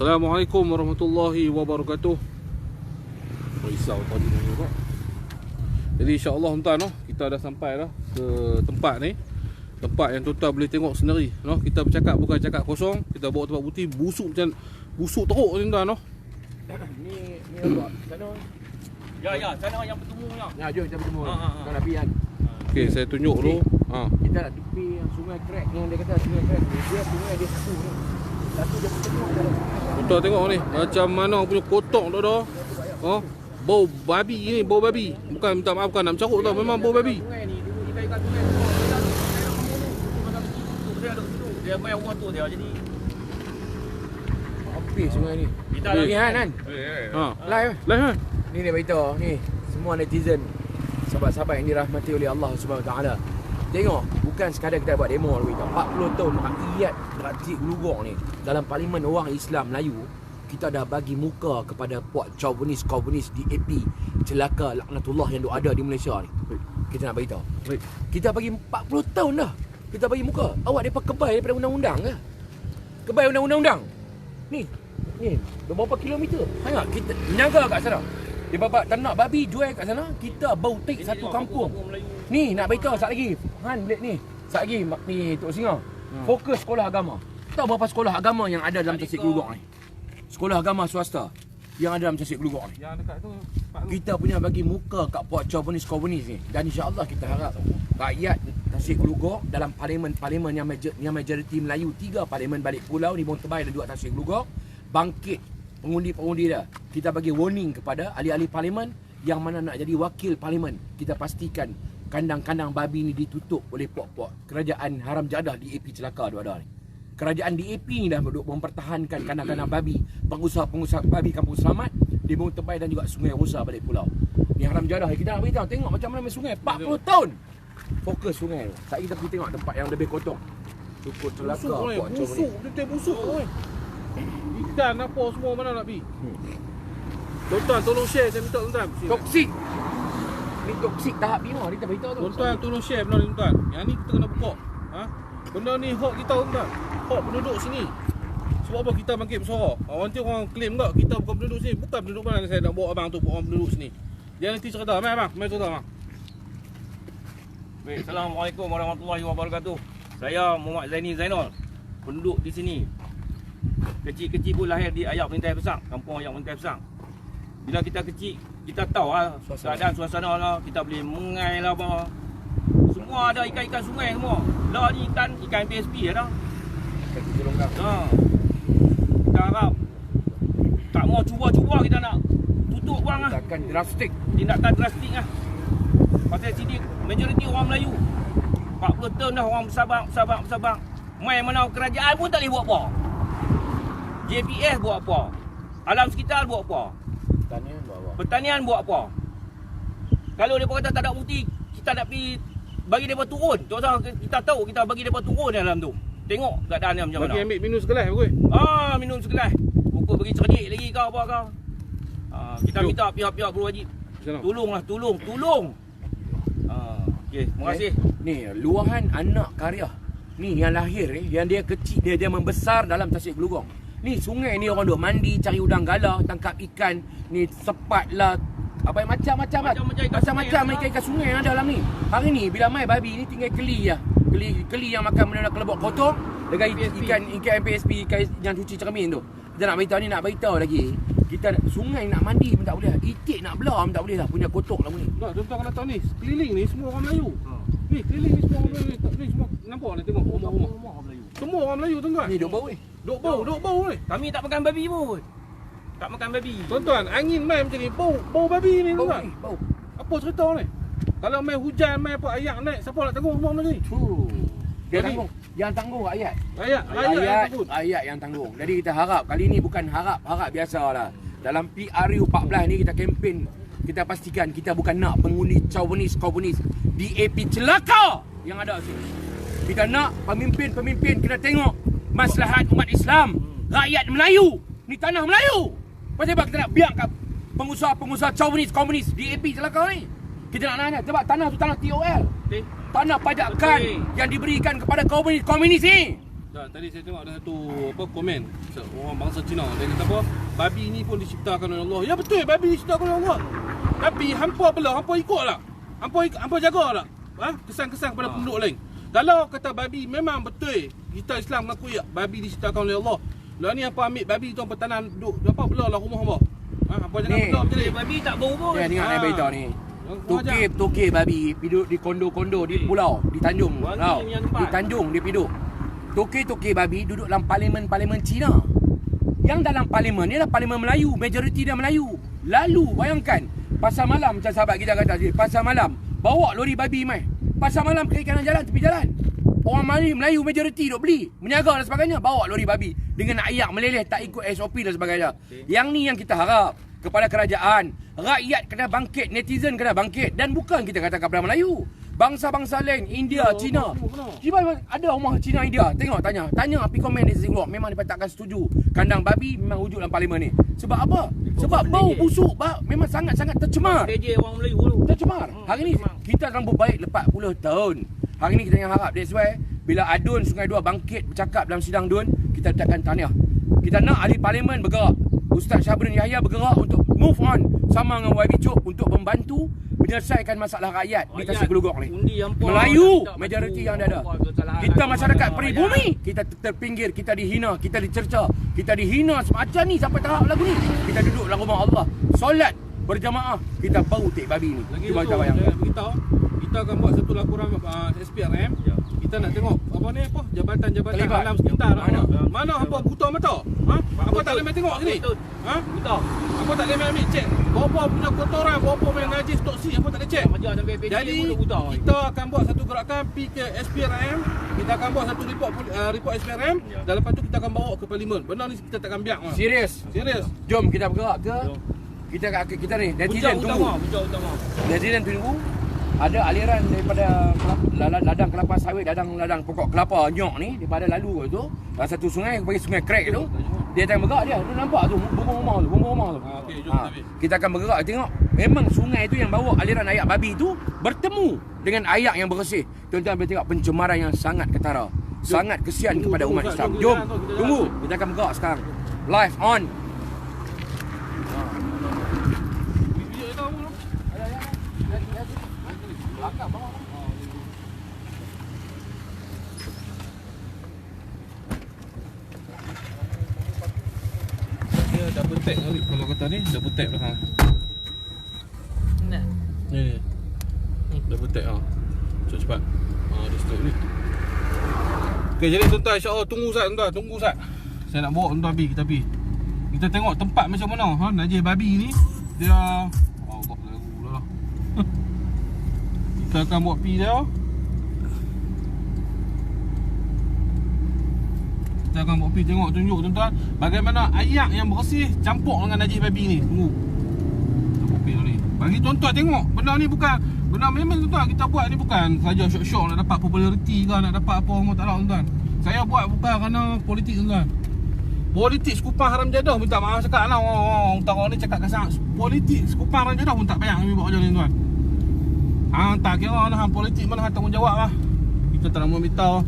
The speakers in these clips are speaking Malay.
Assalamualaikum warahmatullahi wabarakatuh. Risau tadi ni juga. Jadi insya-Allah tuan noh, kita dah sampai dah ke tempat ni. Tempat yang tuan boleh tengok sendiri noh. Kita bercakap bukan cakap kosong, kita bawa tempat bukti busuk macam busuk teruk ni tuan noh. Ni apa? Sana. Ya, sana yang bertemu ni. Ya, jom kita bertemu. Kau dah pergi kan? Okey, saya tunjuk dulu. Kita nak tepi yang sungai crack yang dia kata sungai crack ni. Dia sungai dia satu ni. Satu dia bertemu ada. Tuan tengok ni, macam mana punya kotak tu dah. Oh, bau babi ni, bau babi. Bukan minta maaf, bukan nak mencarut tau, memang bau babi. Sungai ni dulu kita ikat sungai. Dia main rumah tu dia jadi Habis sungai ni. kita Ni kan? Ha. Live. Live kan? Ni dia beritahu ni semua netizen, sahabat-sahabat yang dirahmati oleh Allah Subhanahu Wa Taala. Tengok, bukan sekadar kita buat demo lagi. 40 tahun rakyat Tasik Gelugong ni dalam parlimen orang Islam Melayu, kita dah bagi muka kepada puak chauvinis di AP celaka laknatullah yang ada di Malaysia ni. Kita nak beritahu. Kita bagi 40 tahun dah. Kita bagi muka. Awak depa kebai daripada undang-undang ke? Kebai undang-undang. Ni berapa kilometer? Tengok kita menjaga kat sana. Dia babat ternak babi jual kat sana, kita bau tik satu kampung. Ni nak beritahu sat lagi. Han balik ni. Sat lagi ni Tok Singa. Fokus sekolah agama. Tahu berapa sekolah agama yang ada dalam Tasik Gelugong ni? Sekolah agama swasta yang ada dalam Tasik Gelugong ni. Yang dekat tu Kita punya bagi muka kat puak chauvinis ni, dan insya-Allah kita harap rakyat Tasik Gelugong dalam parlimen yang majoriti Melayu, 3 parlimen balik pulau ni, Bong Tebay dan 2 Tasik Gelugong, bangkit pengundi-pengundi dah. Kita bagi warning kepada ahli-ahli parlimen yang mana nak jadi wakil parlimen. Kita pastikan kandang-kandang babi ni ditutup oleh puak-puak kerajaan haram jadah di AP celaka ada ni. Kerajaan di AP ni dah mempertahankan kandang-kandang babi, pengusaha-pengusaha babi Kampung Selamat di Bong Tebay dan juga Sungai Rosa balik pulau. Ni haram jadah. Kita nak beritahu, tengok macam mana main sungai 40 tahun. Fokus sungai tu. Sat kita pergi tengok tempat yang lebih kotor. Cukup celaka puak chauvinis. busuk, betul busuk oi. Ikan apa semua mana nak pergi? Tuan tolong share, saya minta tuan. Toksik. Ni toksik tahap 5 kita beritahu tu. Tuan tolong share benda ni tuan. Yang ni kita kena buka. Ha? Benda ni hak kita tuan. Hak penduduk sini. Sebab apa kita bangkit bersuara? Nanti orang claim tak kita bukan penduduk sini. Bukan penduduk mana saya nak bawa abang tu orang penduduk sini. Dia nanti cerita. Mai abang, mai cerita abang. Baik, Assalamualaikum warahmatullahi wabarakatuh. Saya Muhammad Zaini Zainal, penduduk di sini. Kecil-kecil pun lahir di Ayak Pengintai Pesang, kampung Ayak Pengintai Pesang. Bila kita kecil, kita tahu lah keadaan suasana lah, kita boleh mengai lah apa. Semua ada ikan-ikan sungai semua. Lah ni ikan PSP ada. Ikan kucing longgang. Kita harap tak mau cuba-cuba kita nak tutup bang lah. Tindakan drastik lah. Pasal sini majoriti orang Melayu. 40 tahun dah orang bersabar. Main mana kerajaan pun tak boleh buat apa. JPS buat apa? Alam sekitar buat apa? Pertanian buat apa? Kalau mereka kata tak ada bukti, kita nak pergi bagi mereka turun. Kita tahu kita bagi mereka turun dalam tu. Tengok keadaan dia macam mana. Bagi ambil minum segelas pokok. Minum segelas. Pokok bagi cerdik lagi kau apa kau. Kita minta pihak-pihak berwajib. Tolong. Okey, terima kasih. Ni luahan anak karya. Ni yang lahir ni, yang dia kecil, dia membesar dalam Tasik Gelugong. Ni sungai ni orang duk mandi, cari udang galah, tangkap ikan, ni sepat lah, apa macam-macam ikan sungai yang ada dalam ni. Hari ni bila mai babi ni tinggal keli lah. Keli yang makan benda kelebok kotor dengan ikan PSP, ikan yang cuci cermin tu. Kita nak beritahu lagi. Kita sungai nak mandi pun tak boleh. Itik nak belah pun tak boleh lah. Punya kotor lah ni. Tak, tuan kena tahu ni, keliling ni semua orang Melayu. Ni keliling ni semua orang Melayu. Ni semua nampak ni tengok rumah-rumah. Semua orang Melayu tuan. Ni duk bau ni. Duk bau ni. Kami tak makan babi pun. Tak makan babi. Tuan, angin main macam ni, bau babi ni tuan. Bau. Apa cerita ni? Kalau main hujan, main apa ayak naik, siapa nak tanggung semua macam ni? Dia tanggung. Yang tanggung rakyat. Rakyat yang tanggung. Jadi kita harap kali ni bukan harap biasalah. Dalam PRU 14 ni kita kempen, kita pastikan kita bukan nak pengundi chauvinis di AP celaka yang ada sini. Kita nak pemimpin kena tengok maslahat umat Islam, rakyat Melayu. Ni tanah Melayu. Pasal apa kita nak biarkan pengusaha chauvinis di AP celaka ni? Kita nak nanya sebab tanah tu tanah TOL. Tanah pajakan yang diberikan kepada komunis ni. Tak, tadi saya tengok ada satu komen orang bangsa Cina. Dia kata apa? Babi ni pun diciptakan oleh Allah. Ya betul, babi diciptakan oleh Allah. Tapi hampa belah, hampa ikut tak? Hampa jaga tak? Ha? Kesan-kesan kepada penduduk lain. Kalau kata babi memang betul, kita Islam mengaku ya, babi diciptakan oleh Allah. Lah ni apa ambil babi tu hampa tanam duk apa belah lah rumah hampa. Ha, hampa jangan Ni. belah macam ni. Babi tak bau pun. Dia tengok Ah. naik berita ni. Wajar. Tokek babi duduk di kondo-kondo di pulau, di Tanjung. Wangi Tau. ni yang tempat. Di Tanjung dia duduk. Tokek babi duduk dalam parlimen Cina. Yang dalam parlimen ni adalah parlimen Melayu, majoriti dia Melayu. Lalu bayangkan pasar malam macam sahabat kita kata tadi, pasar malam bawa lori babi mai. Pasar malam kiri kanan jalan, tepi jalan. Orang Melayu majoriti duk beli, berniaga dan sebagainya, bawa lori babi dengan ayak meleleh tak ikut SOP dan sebagainya. Yang ni yang kita harap kepada kerajaan, rakyat kena bangkit, netizen kena bangkit, dan bukan kita kata kepada Melayu. Bangsa-bangsa lain, India, Cina. Cuba ada rumah Cina, India. Tengok, tanya api komen di sisi keluar. Memang dia takkan setuju kandang babi memang wujud dalam parlimen ni. Sebab apa? Sebab bau busuk memang sangat-sangat tercemar. DJ orang Melayu tu. Tercemar. Hari ni kita rambut baik lepas 40 tahun. Hari ni kita yang harap, that's why bila Adun Sungai Dua bangkit bercakap dalam sidang Dun, kita letakkan tahniah. Kita nak ahli parlimen bergerak. Ustaz Syahbudin Yahya bergerak untuk move on sama dengan YB Chok untuk membantu menyelesaikan masalah rakyat di Tasik Gelugok ni. Melayu majoriti yang ada. Kita masyarakat peribumi, kita terpinggir, kita dihina, kita dicerca, kita dihina semacam ni sampai tahap lagu ni. Kita duduk dalam rumah Allah, solat berjamaah, kita bau tek babi ni. Lagi Cuba satu, kita bayangkan. saya beritahu, kita akan buat satu laporan SPRM. Ya. Kita nak tengok apa ni apa jabatan-jabatan Terlibat. alam sekitar. Mana? Mana hampa buta mata? Ha? Hampa tak boleh main tengok sini. Ha? Betul. Hampa tak boleh main ambil cek. Berapa punya kotoran, berapa punya najis toksik hampa tak boleh cek. Kerja sampai PJ Jadi pun buta. kita akan buat satu gerakan pergi ke SPRM. Kita akan buat satu report SPRM dan lepas tu kita akan bawa ke parlimen. Benda ni kita takkan biar. Serius. Serius. Jom kita bergerak ke kita ni netizen tunggu. Bujang utama. Netizen tunggu. Ada aliran daripada ladang kelapa sawit, ladang pokok kelapa nyok ni daripada lalu tu. Satu sungai bagi sungai Crack tu. Dia akan bergerak dia. Tu nampak tu bumbung rumah tu. Okey, jom kita. Kita akan bergerak tengok. Memang sungai tu yang bawa aliran ayak babi tu bertemu dengan ayak yang bersih. Tuan-tuan boleh tengok pencemaran yang sangat ketara. Sangat kesian kepada umat Islam. Jom, tunggu. Kita akan bergerak sekarang. Live on. Dia double tap kali kalau kata ni double tap belakang. Nah. Ni. Double tap cepat-cepat. Dia stop ni. Okey, jadi tuan-tuan insya-Allah tunggu Ustaz. Saya nak bawa tuan-tuan pergi, kita pergi. Kita tengok tempat macam mana najis babi ni. Dia Allah lagu lah. Kita akan bawa pergi dia. Kita akan bawa pergi tengok tunjuk tuan-tuan bagaimana ayak yang bersih campur dengan najis babi ni. Tunggu. Kita bawa pergi ni. Bagi tuan-tuan tengok, benda ni bukan benda memang tuan-tuan kita buat ni bukan saja syok-syok nak dapat populariti ke nak dapat apa semua tak ada tuan-tuan. Saya buat bukan kerana politik tuan-tuan. Politik sekupang haram jadah minta maaf cakap lah orang ni cakap kasar. Politik sekupang haram jadah pun tak payah kami buat kerja ni tuan. Tak kira lah politik mana tanggungjawab lah. Kita tak nak minta.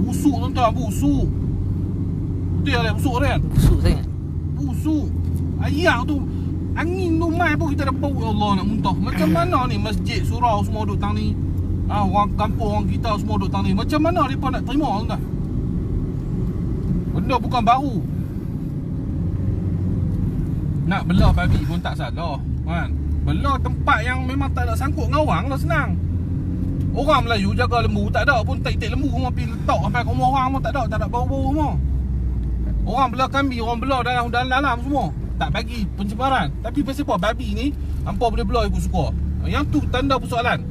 Busuk tuan-tuan, busuk. Betul lah busuk kan? Busuk sangat. Busuk. Ayak tu angin tu mai pun kita dah bau. Ya Allah nak muntah. Macam mana ni masjid surau semua duduk tang ni. Orang kampung orang kita semua duduk tang ni. Macam mana mereka nak terima tuan-tuan? Benda bukan baru. Nak belah babi pun tak salah kan? Belah tempat yang memang tak ada sangkut dengan orang lah senang. Orang Melayu jaga lembu tak ada pun tak lembu semua pergi letak sampai ke rumah orang pun tak ada bau-bau semua. Orang belah kambing, orang belah dalam semua. Tak bagi pencemaran. Tapi pasal apa babi ni hampa boleh belah ikut suka. Yang tu tanda persoalan.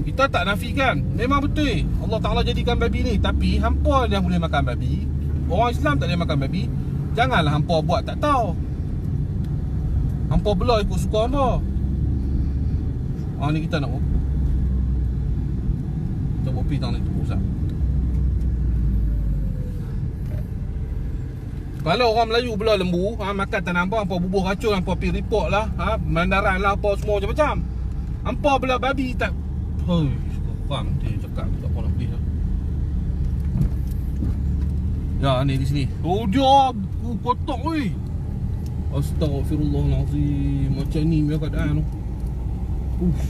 Kita tak nafikan, memang betul Allah Ta'ala jadikan babi ni. Tapi hampa yang boleh makan babi, orang Islam tak boleh makan babi. Janganlah hampa buat tak tahu. Hampa belah ikut suka hampa. Ni kita nak kita buat pergi tang ni tu Ustaz. Kalau orang Melayu belah lembu, makan tak nampak, hampa bubuh racun, hampa pergi report lah, mandaran lah, apa semua macam-macam. Hampa belah babi tak. Hoi, faham dia cakap tak apa nak beli dah. Ya, ni di sini. Oh dia kotak oi. Astaghfirullahalazim. Macam ni punya keadaan tu. Uff.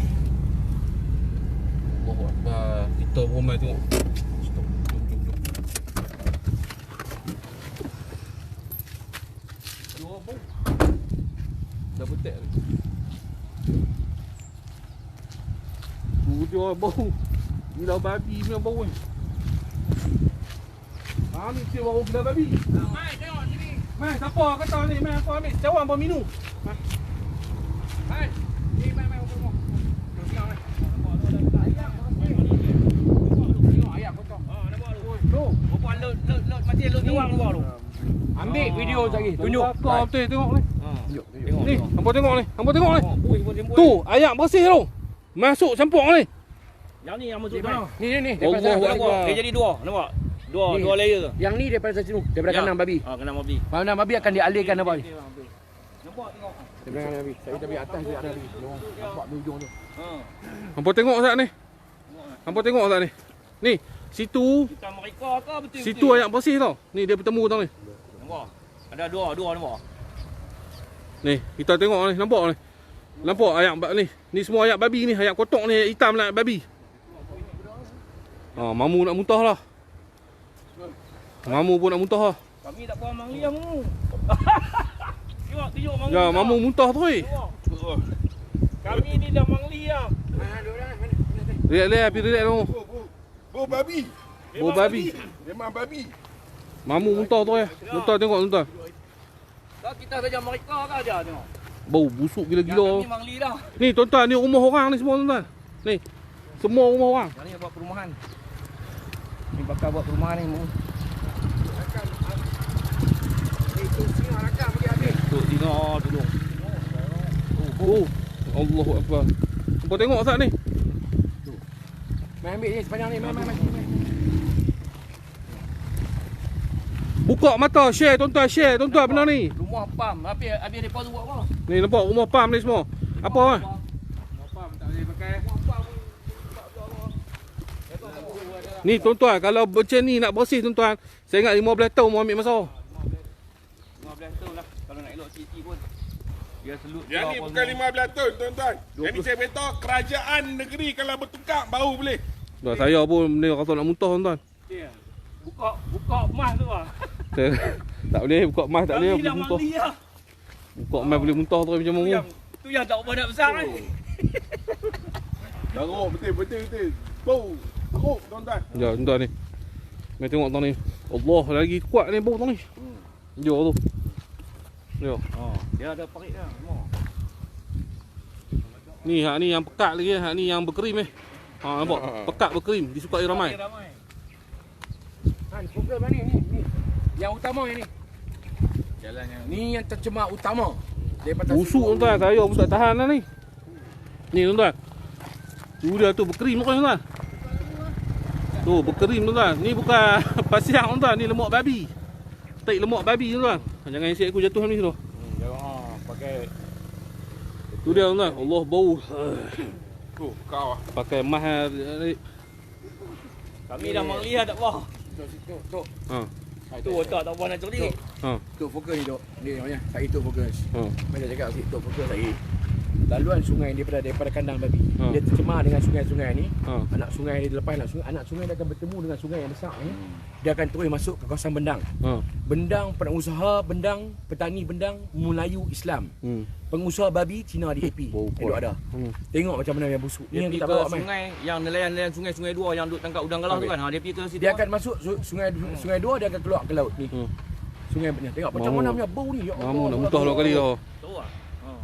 Allahu Akbar. Kita ramai tengok. Jom. Dua apa? Dah betek ni. Dia bau. Gila babi punya bau ni. Ni dia bau gila babi. Mai tengok sini. Mai, siapa kata ni? Mai aku ambil cawan apa minum. Mai. Ni mai tengok. Tengok ayam potong. Nampak tu. Tu, berapa lot macam lot jawang nampak tu. Ambil video lagi. Tunjuk. Kau betul tengok ni. Tunjuk. Ni, hampa tengok ni. Hampa tengok ni. Pui pun jemput. Tu, ayak bersih tu. Masuk campur ni. Yang ni yang masuk Ni, mana? ni. Allah Daripada sana. Akbar. Dia jadi dua, nampak? Dua layer ke? Yang ni daripada sini. Daripada kandang babi. Kandang babi. Kandang babi akan dialihkan nampak ni. Nampak tengok. Daripada kandang babi. Saya tapi atas dia ada babi. Nampak di hujung tu. Hampa tengok tak ni? Hampa tengok tak ni? Ni, situ. Kita mereka ke betul? Situ ayak bersih tau. Ni dia bertemu tau ni. Nampak? Ada dua nampak? Ni, kita tengok ni, nampak ni. Nampak ayak ni. Ni semua ayak babi ni, ayak kotak ni, ayak hitam lah babi. Mamu nak muntah lah. Mamu pun nak muntah lah. Kami tak faham Mang Liam tu. Tengok Mang Ya, mamu muntah tu weh. Kami ni dah Mang Liam. Relax, pergi relax tu. Bau babi. Bau babi. Memang babi. Mamu muntah tu ya. Muntah tengok, muntah. Dah kita saja mereka ke aja tengok. Bau busuk gila-gila. Kami Mang Li dah. Ni tuan-tuan, ni rumah orang ni semua tuan-tuan. Ni. Semua rumah orang. Yang ni buat perumahan. Ni bakal buat perumahan ni. Itu singa rakam pergi habis. Duduk tengok duduk. Oh, Allahu Akbar. Hampa tengok tak ni? Mai ambil ni sepanjang ni. Mai. Buka mata, share tuan-tuan, share tuan-tuan benda ni. Rumah pam. Habis depa tu buat apa? Ni nampak rumah pam ni semua. Apa ah? Rumah pam tak boleh pakai. Ni tuan-tuan, kalau macam ni nak bersih tuan-tuan, saya ingat 15 tahun mau ambil masa. 15 tahun lah kalau nak elok city pun. Dia selut. Yang ni bukan 15 tahun tuan-tuan. Yang ni saya beritahu kerajaan negeri kalau bertukar baru boleh. Dah saya pun ni rasa nak muntah tuan-tuan. Buka emas tu ah. Tak boleh buka emas, tak boleh Kami boleh dah muntah. mandi lah. Buka emas boleh muntah terus macam mana. Tu yang tak banyak besar kan. Garuk betul. Bau. Teruk tuan-tuan. Ya, tuan-tuan ni. Mari tengok tuan ni. Allah lagi kuat ni bau tuan ni. Ya tu. Ya. Dia ada parit dah. Ni hak ni yang pekat lagi, hak ni yang berkerim nampak? Pekat berkerim, disukai ramai. Han, fokus mana ni? Yang utama yang ni. Jalan yang Ni yang tercemar utama. Daripada Busuk tuan-tuan, saya pun tak tahan lah ni. Ni tuan-tuan. Tu dia tu berkerim kan tuan-tuan. Tu berkerim tuan-tuan. Ni bukan pasiang tuan-tuan, ni lemak babi. Tai lemak babi tuan-tuan. Jangan isik aku jatuh ni tu. pakai Tu dia tuan-tuan. Allah bau. Tu kau ah. Pakai emas ni. kami dah Mang Liam tak apa. Tu. Ha. Tu otak tak apa nak curi. Ha. Tu fokus ni tu. Ni namanya. Saya tu fokus. Ha. Macam cakap si tu fokus saya. Laluan sungai daripada kandang babi. Ha. Dia tercemar dengan sungai-sungai ni. Ha. Anak sungai dia lepas anak sungai dia akan bertemu dengan sungai yang besar ni. Dia akan terus masuk ke kawasan Bendang. Ha. Bendang pengusaha Bendang, petani Bendang, Melayu Islam. Pengusaha babi Cina di AP. Bau Elok kuat. ada. Tengok macam mana yang busuk. Ni Dia yang pergi kita ke bawa mai. sungai yang nelayan-nelayan sungai-sungai dua yang duk tangkap udang galah tu kan. Dia pergi ke situ. Dia akan masuk sungai dua, dia akan keluar ke laut ni. Sungai benar. Tengok macam Mamu. mana punya bau ni. Ya Allah. Mamu nak muntah 2 kali dah. Tahu ah.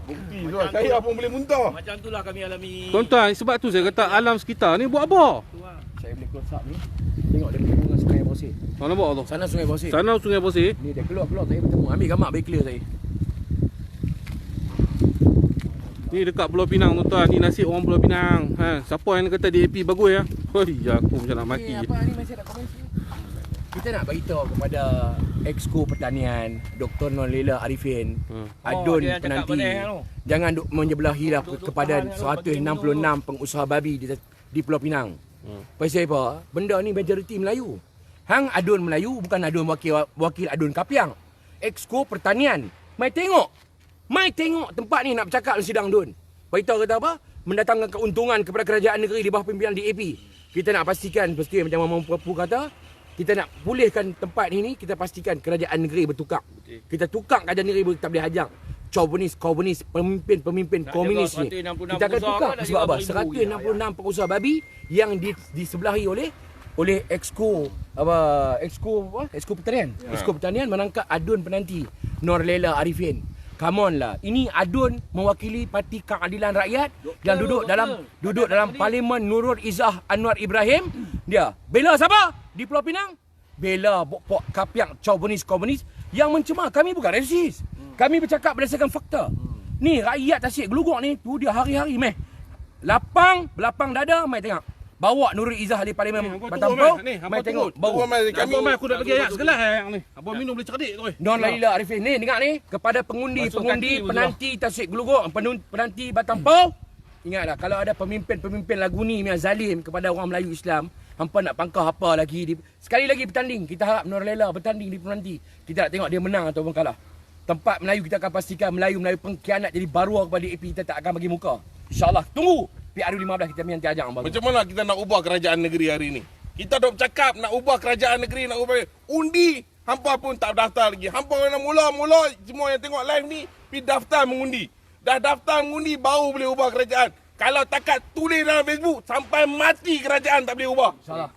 Bukti tu lah. Saya pun boleh muntah. Macam itulah kami alami. Tuan-tuan, sebab tu saya kata alam sekitar ni buat apa? Saya boleh close up ni. Tengok dia bertemu dengan sungai Bosir. Ha, nampak tu? Sana sungai Bosir. Sana sungai bersih. Ni dia keluar saya bertemu. Ambil gambar bagi clear saya. Ni dekat Pulau Pinang tuan-tuan. Ni nasib orang Pulau Pinang. Ha, siapa yang kata DAP bagus ya? Hoi, aku macam nak maki. Ni apa ni masih ada komen sini. kita nak beritahu kepada Exco Pertanian Dr. Nonlela Arifin, adun dia yang cakap penanti, benar tu. jangan duk menyebelahilah kepada 166 pengusaha babi di Pulau Pinang. Pasal apa? Benda ni majoriti Melayu. Hang adun Melayu, bukan adun wakil adun Kapiang. Exco Pertanian. Mai tengok tempat ni nak bercakap dalam sidang dun. Beritahu kata apa? Mendatangkan keuntungan kepada kerajaan negeri di bawah pimpinan DAP. Kita nak pastikan, macam Mama Pupu kata, kita nak pulihkan tempat ini, kita pastikan kerajaan negeri bertukar. Kita tukar kerajaan negeri, tak boleh hajak chauvinis, pemimpin komunis ni. Kita akan tukar sebab apa? 166 pengusaha babi yang disebelahi oleh Exco Pertanian. Exco Pertanian menangkap adun penanti Nonlela Arifin. Come on lah. Ini adun mewakili Parti Keadilan Rakyat yang duduk dalam Parlimen Nurul Izzah Anwar Ibrahim. Dia bela siapa? Di Pulau Pinang? Bela pok Kapiang chauvinis komunis yang mencemar. Kami bukan resis. Kami bercakap berdasarkan fakta. Ni rakyat Tasik Gelugok ni, tu dia hari-hari meh. Belapang dada, mai tengok. Bawa Nurul Izzah di Parlimen Batampau, mai tengok. Bau. Abang aku dah bagi ayat sekelas yang ni. Abang minum boleh cerdik tu. Nonlela Arifin ni, dengar ni, kepada pengundi penanti Tasik Gelugok, penanti Batampau. Ingatlah, kalau ada pemimpin lagu ni yang zalim kepada orang Melayu Islam, hampa nak pangkah apa lagi. Sekali lagi bertanding, kita harap Nonlela bertanding di penanti. Kita nak tengok dia menang ataupun kalah. Tempat Melayu kita akan pastikan Melayu pengkhianat jadi baruah kepada DAP, kita tak akan bagi muka. InsyaAllah, tunggu. PRU15 kita nanti ajak. Macam mana kita nak ubah kerajaan negeri hari ni? Kita dah bercakap nak ubah kerajaan negeri, nak ubah undi, hampa pun tak daftar lagi. Hampa kena mula-mula semua yang tengok live ni pergi daftar mengundi. Dah daftar mengundi baru boleh ubah kerajaan. Kalau takat tulis dalam Facebook sampai mati kerajaan tak boleh ubah. InsyaAllah.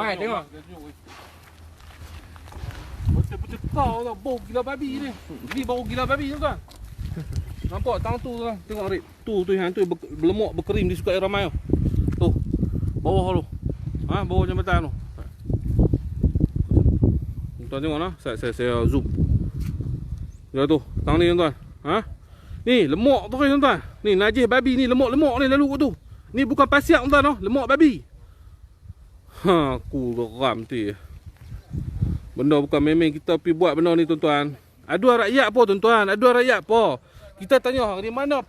Mai tengok. Betul-betul kau lah, bau gila babi ni. Ni bau gila babi tu kan. Nampak tang tu lah, tengok Rik. Tu yang tu berlemuk berkerim di suka air ramai tu. Tu. Bawah tu. Bawah jambatan tu. Tuan tengok lah, saya zoom. Ya tu, tang ni tuan. Ni lemuk tu kan tuan. Ni najis babi ni, lemuk-lemuk ni lalu kat tu. Ni bukan pasiak tuan tu, lemuk babi. Aku geram tu. Benda bukan memang kita pergi buat benda ni tuan-tuan. Aduan rakyat apa tuan-tuan? Aduan rakyat apa? Kita tanya hari mana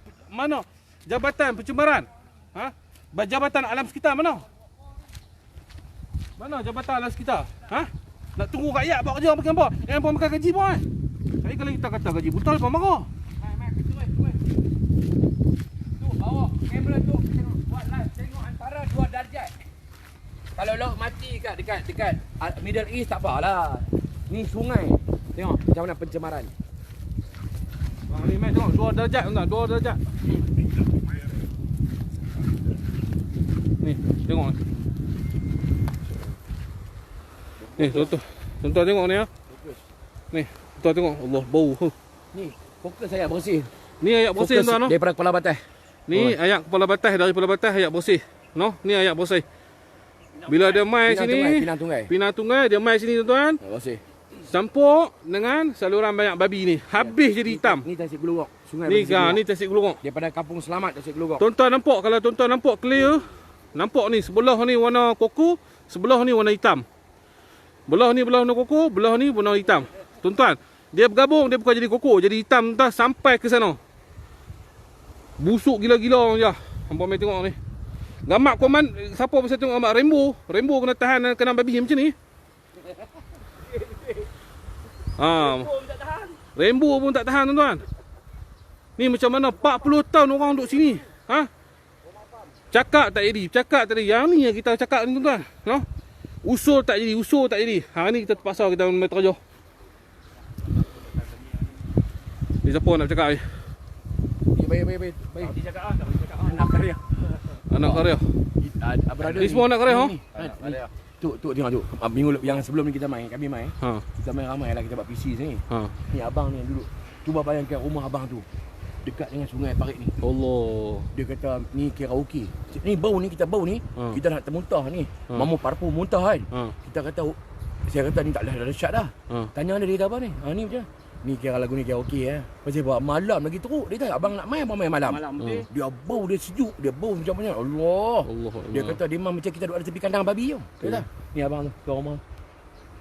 jabatan pencemaran? Jabatan alam sekitar mana? Mana jabatan alam sekitar? Nak tunggu rakyat buat kerja makan apa? Yang pun makan gaji pun Tapi kalau kita kata gaji betul apa marah? Tu bawa kamera tu buat live tengok antara 2 darjat. Kalau laut mati dekat Middle East tak apalah. Ni sungai. Tengok macam mana pencemaran. Ni mai tengok 2 darjat tuan, 2 darjat. Ni, tengok ni. Ni, tuan-tuan tengok ni Ni, tuan tengok. Allah, bau. Ni, fokus ayat bersih. Ni ayat bersih tuan. Daripada kepala batas. Ni ayat kepala batas, dari kepala batas ayat bersih. Ni ayat bersih. Bila dia mai sini, Pinang Tunggai, dia mai sini tuan-tuan. Bersih. Campur dengan saluran banyak babi ni. Habis jadi hitam. Ni Tasik Gelugok. Sungai Ni Tasik Gelugok. Daripada Kampung Selamat Tasik Gelugok. Tuan-tuan nampak, kalau tuan-tuan nampak clear, nampak ni sebelah ni warna koko, sebelah ni warna hitam. Belah ni warna koko, belah ni warna hitam. Tuan-tuan, dia bergabung, dia bukan jadi koko, jadi hitam entah sampai ke sana. Busuk gila-gila je. Hampa mai tengok ni. Gamak koman, siapa bisa tengok gamak rainbow? Rainbow kena tahan kena babi macam ni. Rainbow pun tak tahan tuan-tuan. Ni macam mana 40 tahun orang duduk sini. Cakap tak jadi, Yang ni yang kita cakap ni tuan-tuan. Usul tak jadi. Hari ni kita terpaksa kita main terjauh. Ni siapa nak cakap ni? Baik. Dia cakap tak boleh cakap. Anak karya. Ni semua anak karya Tu tengok tu. Minggu yang sebelum ni kami main. Kita main ramai lah, kita buat PC sini. Ni abang ni yang duduk. Cuba bayangkan rumah abang tu dekat dengan sungai Parit ni. Allah. Dia kata ni karaoke. Ni bau ni kita kita nak termuntah ni. Mamu parfu muntah kan. Saya kata ni tak ada syak dah. Tanya dia kata apa ni? Ni macam ni kira lagu ni karaoke Pasal buat malam lagi teruk. Dia kata abang nak main apa main malam. Dia bau, dia sejuk, dia bau macam mana. Allah. Dia kata dia macam kita duduk ada tepi kandang babi tu. Dia kata ni abang tu ke rumah.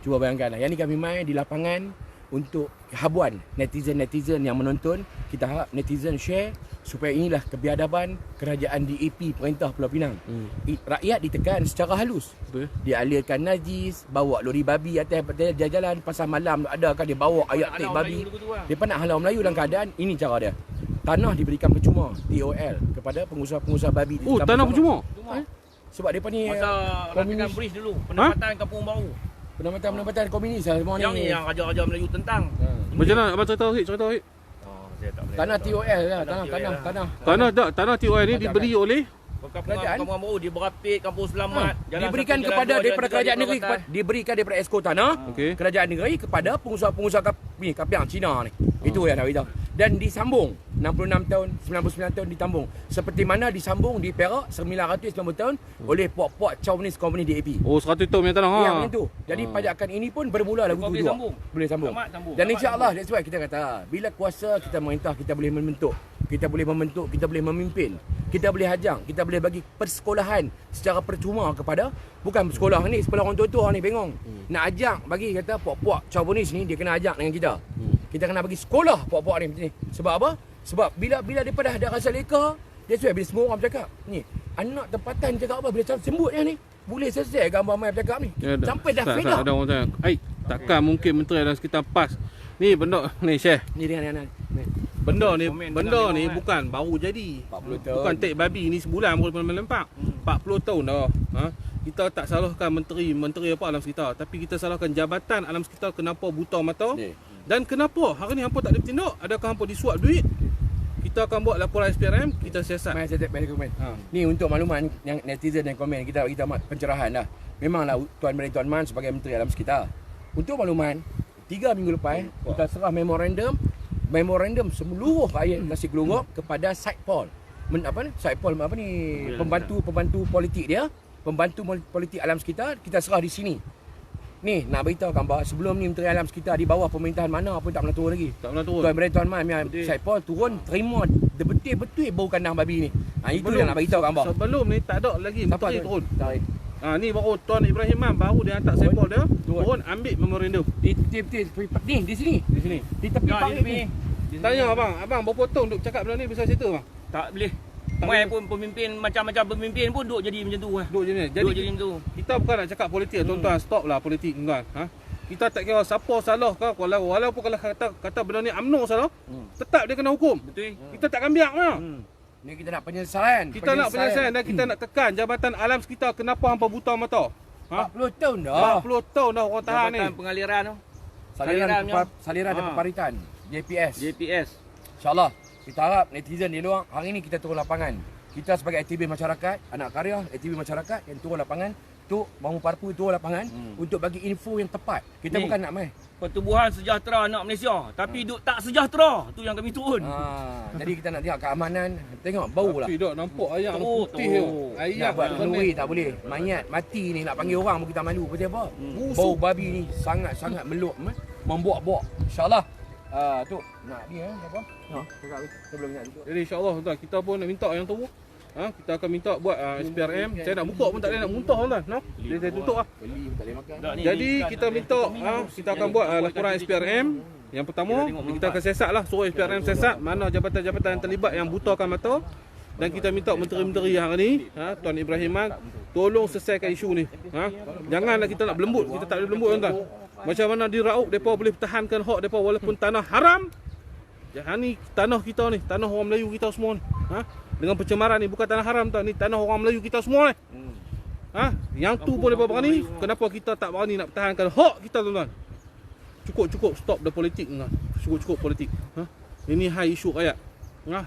Cuba bayangkan lah. Yang ni kami main di lapangan untuk habuan netizen-netizen yang menonton. Kita harap netizen share supaya inilah kebiadaban kerajaan DAP Perintah Pulau Pinang. Rakyat ditekan secara halus. Betul. Dialirkan najis, bawa lori babi atas jalan pasal malam ada kan dia bawa ayat tek babi. Dia nak halau Melayu dalam keadaan ini cara dia. Tanah diberikan percuma TOL kepada pengusaha-pengusaha babi di Oh, Selatan tanah Sabah. percuma? Sebab depa ni Masa rancangan bridge dulu, pendapatan kampung baru. penempatan komunis lah semua Yang ni. ni yang raja-raja Melayu tentang. Macam mana abang cerita sikit, cerita sikit. Saya tak boleh. Tanah TOL lah, Tanah TOI ni diberi oleh Kerajaan? Kampung baru dia berapit, kampung selamat. Jalan Diberikan satu, jalan kepada dua, daripada jalan kerajaan tiga, negeri jalan empat. diberikan daripada esko tanah Okey. kerajaan negeri kepada pengusaha-pengusaha kapiang Cina ni. Itu yang nak beritahu. Dan disambung 66 tahun, 99 tahun ditambung. Seperti mana disambung di Perak 990 tahun oleh puak-puak Chauvinist komunis DAP. Oh, 100 tahun punya tanah. Yang macam tu. Jadi pajakan ini pun bermula lagu Boleh 7. sambung. Boleh sambung. Selamat sambung. Dan Selamat insya-Allah that's why kita kata bila kuasa kita merintah kita boleh membentuk. Kita boleh membentuk, kita boleh memimpin. Kita boleh hajang, kita boleh bagi persekolahan secara percuma kepada bukan sekolah ni, sekolah orang tua-tua ni bengong. Nak ajak bagi kata puak-puak Chauvinist ni dia kena ajak dengan kita. Kita kena bagi sekolah puak-puak ni macam ni. Sebab apa? Sebab bila dah ada rasa leka, that's why bila semua orang bercakap, ni anak tempatan cakap apa bila sembut yang ni. Boleh selesai gambar mai bercakap ni. Ya, Sampai dah tak, fed tak, up. ada orang tanya. Takkan mungkin menteri dalam sekitar PAS. Ni benda ni Syekh. Ni dengan ni. Benda ni Komen benda tengah ni tengok, bukan baru jadi. 40 tahun. Bukan tek babi ni sebulan baru melempak. 40 tahun dah. Ha? Kita tak salahkan menteri apa alam sekitar, tapi kita salahkan jabatan alam sekitar kenapa buta mata. Ni. Dan kenapa hari ni hampa tak ada bertindak? Adakah hampa disuap duit? Kita akan buat laporan SPRM, kita siasat. Mai saya tak komen. Ha. Ni untuk makluman yang netizen dan komen kita bagi pencerahan dah. Memanglah Tuan Meri Tuan Man sebagai Menteri Alam Sekitar. Untuk makluman 3 minggu lepas kita serah memorandum seluruh rakyat Nasi Gelunggok kepada Saipol. Saipol apa ni? Pembantu politik dia, pembantu politik alam sekitar kita serah di sini. Ni nak beritahu kan bahawa sebelum ni Menteri Alam Sekitar di bawah pemerintahan mana pun tak pernah turun lagi. Tak pernah turun. Tuan Meri Tuan Man Saipol turun terima betul-betul bau kandang babi ni. Itu yang nak beritahu kan bahawa. Sebelum ni tak ada lagi menteri turun. Tak. Ni baru Tuan Ibrahim Man baru dia hantar sampel dia turun ambil memorandum. Di sini. Di tepi Ya, parit ni. Tanya abang berapa tahun duk cakap benda ni bisa cerita bang? Tak boleh. Mai pun pemimpin macam-macam pemimpin pun duk jadi macam tu lah. Duk je ni. Duk jadi macam tu. Kita bukan nak cakap politik tuan-tuan, stop lah politik tuan. Ha? Kita tak kira siapa salah ke, walaupun kalau kata benda ni UMNO salah, tetap dia kena hukum. Betul. Kita takkan biar lah. Ni kita nak penyelesaian. Kita nak penyelesaian dan kita nak tekan jabatan alam sekitar kenapa hampa buta mata. Ha? 40 tahun dah. 40 tahun dah orang tahan ni. Jabatan pengaliran tu. Saliran dan pembaritan JPS. InsyaAllah kita harap netizen di luar hari ni kita turun lapangan. Kita sebagai aktivis masyarakat, anak karya, aktivis masyarakat yang turun lapangan tu bangun parpu turun lapangan untuk bagi info yang tepat. Kita Ni. bukan nak main. Pertubuhan sejahtera anak Malaysia, tapi duk tak sejahtera tu yang kami turun. Jadi kita nak tengok keamanan, tengok bau lah. Tapi dok nampak ayam Tu, putih tu. tu. Ayam Nak buat tu kenduri tak boleh. Mayat mati ni nak panggil orang pun kita malu. Pasal apa? Bau babi ni sangat-sangat meluk, membuak-buak. InsyaAllah. Tu nak ni apa? Cakap kita belum nak tutup. Jadi insya-Allah tuan kita pun nak minta yang tu. Kita akan minta buat SPRM. Saya nak buka pun tak boleh nak muntah tuan. No? Dia saya tutup ah. Beli pun tak boleh makan. Jadi kita minta kita akan buat laporan SPRM. Yang pertama kita akan siasat lah, suruh SPRM siasat mana jabatan-jabatan yang terlibat yang butakan mata. Dan kita minta menteri-menteri yang ni, Tuan Ibrahim Man, tolong selesaikan isu ni. Janganlah kita nak berlembut, kita tak boleh berlembut tuan. Macam mana di Raub depa boleh pertahankan hak depa walaupun tanah haram. Ni tanah kita ni, tanah orang Melayu kita semua ni. Dengan pencemaran ni bukan tanah haram tuan, ni tanah orang Melayu kita semua ni. Yang tu pun depa berani, kenapa kita tak berani nak pertahankan hak kita tuan-tuan? Cukup stop the politik tuan. Cukup politik. Ini high isu rakyat.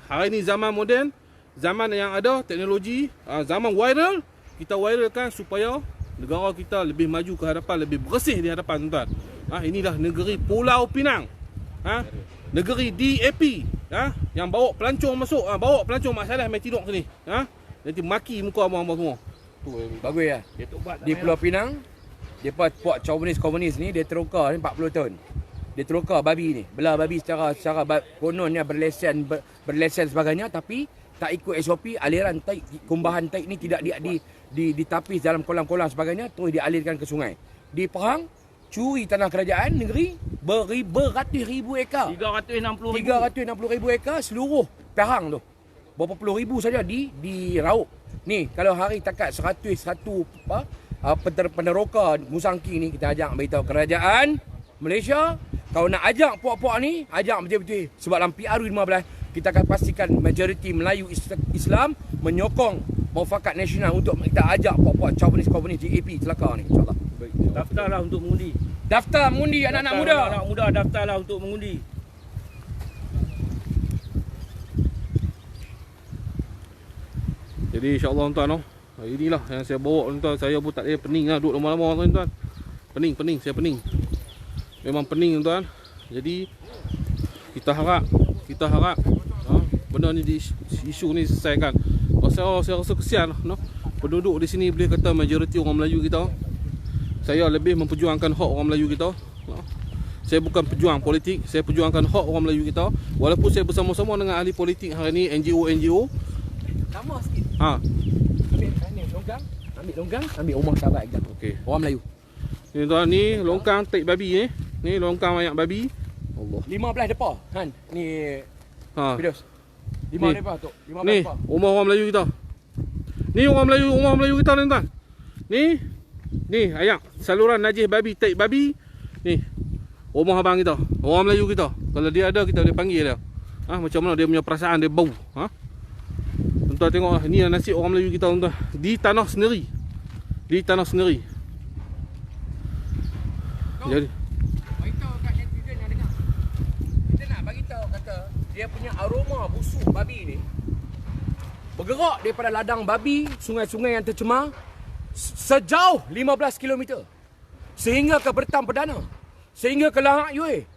Hari ni zaman moden, zaman yang ada teknologi, zaman viral, kita viralkan supaya negara kita lebih maju ke hadapan, lebih bersih di hadapan tuan-tuan. Inilah negeri Pulau Pinang. Negeri DAP, yang bawa pelancong masuk, bawa pelancong Mak Saleh mai tidur sini. Nanti maki muka abang-abang semua. Bagus ya. Di Pulau Pinang, depa puak Chauvinist komunis ni dia terukar ni 40 tahun. Dia terukar babi ni. Belah babi secara kononnya berlesen sebagainya tapi tak ikut SOP, aliran taik, kumbahan taik ni tidak ditapis dalam kolam-kolam sebagainya, terus dialirkan ke sungai. Di Perang, curi tanah kerajaan negeri beratus ribu ekar. 360,000. 360,000 ekar seluruh Pahang tu. Berapa puluh ribu saja diraup. Ni kalau hari takat 101 peneroka Musangking ni, kita ajak beritahu kerajaan Malaysia, kalau nak ajak puak-puak ni, ajak betul-betul. Sebab dalam PRU15 kita akan pastikan majoriti Melayu Islam menyokong muafakat nasional untuk kita ajak puak-puak Chauvinist GAP celaka ni, insyaAllah. Daftarlah untuk mengundi. Daftar mengundi anak-anak muda. Anak muda daftarlah untuk mengundi. Jadi insyaAllah tuan-tuan, inilah yang saya bawa tuan-tuan. Saya pun tak ada pening lah duduk lama-lama tuan-tuan. Pening, saya pening. Memang pening tuan-tuan. Jadi kita harap benda ni isu ni selesaikan. Saya rasa kesian no? Penduduk di sini boleh kata majoriti orang Melayu kita. Saya lebih memperjuangkan hak orang Melayu kita. Saya bukan pejuang politik, saya perjuangkan hak orang Melayu kita. Walaupun saya bersama-sama dengan ahli politik hari ni, NGO. Lama sikit. Ha. Ambil longgang, ambil rumah sahabat kita. Okey. Orang Melayu. Ni tuan, ni longkang taik babi ni. Ni longkang ayak babi. Allah. 15 depa, Han. Ni Ha. Fidos. Ni. 5 depa tu. 15 Ni depa. rumah orang Melayu kita. Ni rumah Melayu kita ni tuan. Ni ayak saluran najis babi, taik babi. Ni rumah abang kita, orang Melayu kita. Kalau dia ada kita boleh panggil dia. Macam mana dia punya perasaan, dia bau. Tuan-tuan tengok ni nasib orang Melayu kita tuan-tuan. Di tanah sendiri. Jadi Beritahu kat netizen yang dengar. Kita nak bagi tahu kata dia punya aroma busuk babi ni bergerak daripada ladang babi, sungai-sungai yang tercemar sejauh 15 km. Sehingga ke Bertam Perdana. Sehingga ke Lahak Yue.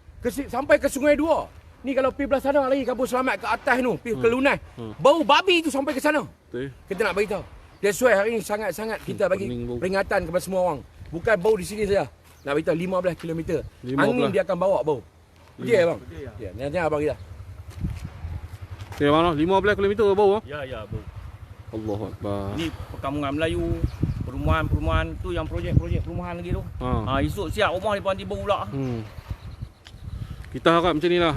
Sampai ke Sungai Dua. Ni kalau pergi belah sana lagi Kampung Selamat ke atas tu, pergi ke Lunai. Bau babi tu sampai ke sana. betul. Kita nak beritahu. That's why hari ni sangat-sangat kita bagi pening bau. peringatan kepada semua orang. Bukan bau di sini saja. Nak beritahu 15 km. 15. Angin dia akan bawa bau. Betul ya bang? Ya, nanti abang kita. Okay, mana 15 km bau. Ya, bau. Allahu akbar. Ini perkampungan Melayu, perumahan-perumahan tu yang projek-projek perumahan lagi tu. Esok siap rumah depan tiba pula. Kita harap macam ni lah.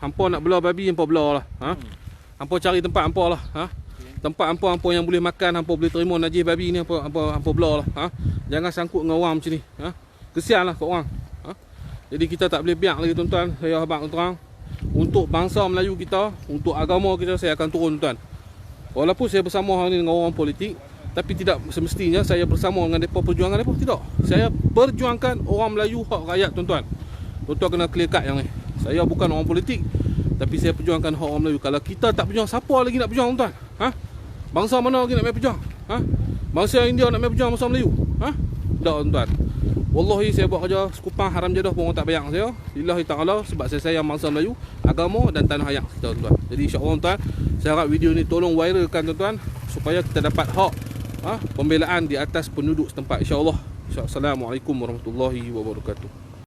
Hampa nak belah babi, hampa belah lah. Hampa cari tempat hampa lah. Tempat hampa yang boleh makan, hampa boleh terima najis babi ni, hampa belah lah. Jangan sangkut dengan orang macam ni. Kesian lah kat orang. Jadi kita tak boleh biar lagi tuan-tuan. Saya habaq terang. Untuk bangsa Melayu kita, untuk agama kita, saya akan turun tuan. Walaupun saya bersama hari ni dengan orang politik, tapi tidak semestinya saya bersama dengan mereka perjuangan mereka. Tidak. Saya perjuangkan orang Melayu, hak rakyat tuan-tuan. Tuan-tuan kena clear cut yang ni. Saya bukan orang politik, tapi saya perjuangkan hak orang Melayu. Kalau kita tak berjuang, siapa lagi nak berjuang tuan? Bangsa mana lagi nak main berjuang? Bangsa India nak main berjuang bangsa Melayu? Tak tuan-tuan. Wallahi saya buat kerja sekupang haram jadah pun orang tak bayang saya. Lillahi ta'ala, sebab saya sayang bangsa Melayu, agama dan tanah air kita tuan-tuan. Jadi insya-Allah tuan, saya harap video ni tolong viralkan tuan-tuan supaya kita dapat hak pembelaan di atas penduduk setempat insya-Allah. Assalamualaikum warahmatullahi wabarakatuh.